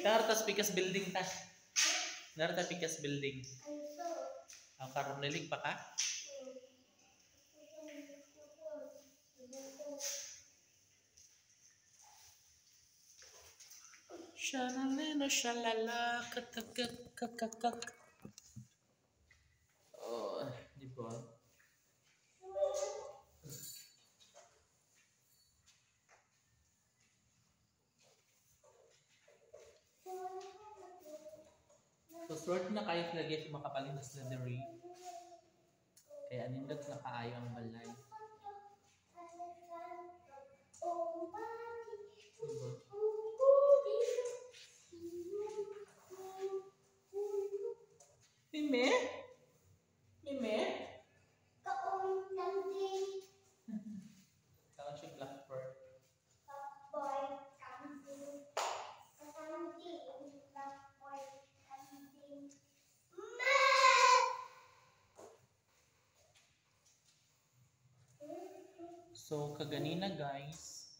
Nartas pikas building ta. Nartas pikas building. Ang karon nilig pa ka? Shalaleno shalala kakakakakak. Oh, di ba? So, sword na kayo lagi sa makapaling na slithery. Kaya nindot na kaayo ang balay. Diba? Mime? Mime? Kaon siya blackbird. So, kaganina guys,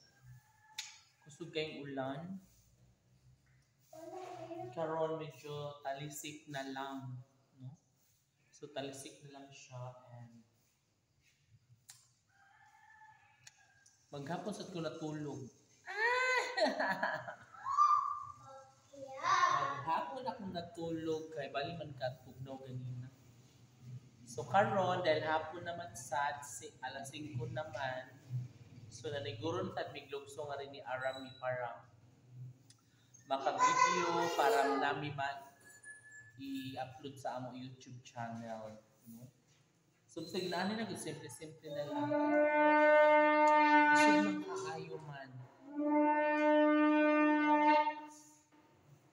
kusog kayong ulan. Karon medyo talisik na lang, no? So, talisik na lang siya and maghapon sa ko natulog. Maghapon ako natulog kay bali man katugnaw ganina. So karon dahil hapon naman sad, alas 5 naman. So naniguron tad miglugso nga rin ni Arami para maka-video para nami man i-upload sa amo YouTube channel, no? So signanin na simple na lang. Isig man kaayo man.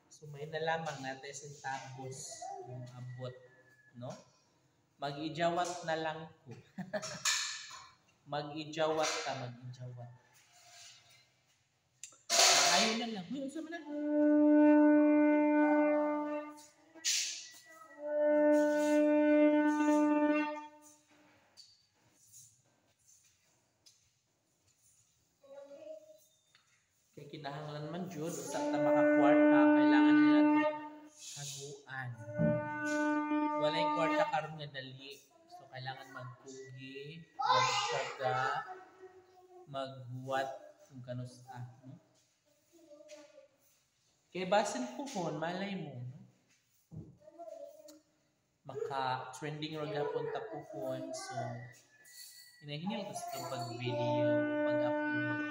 So may nalamang natin centavos yung abot, no? Mag-ijawat na lang ko. Mag-ijawat ka, mag-ijawat. Ayaw na lang. Uy, usap mo na. Kaya kinahanglan man dyan, usap na makakwarta, kailangan nila ito haguan. Walay kwarta karon nga dali. So kailangan magpugi, magsaga, maghuwat kung kanus no? Kaya basin puhon, malay mo, no? Maka-trending ragapon ta puhon. So hinahinil ko sa pag-video, pag-upload.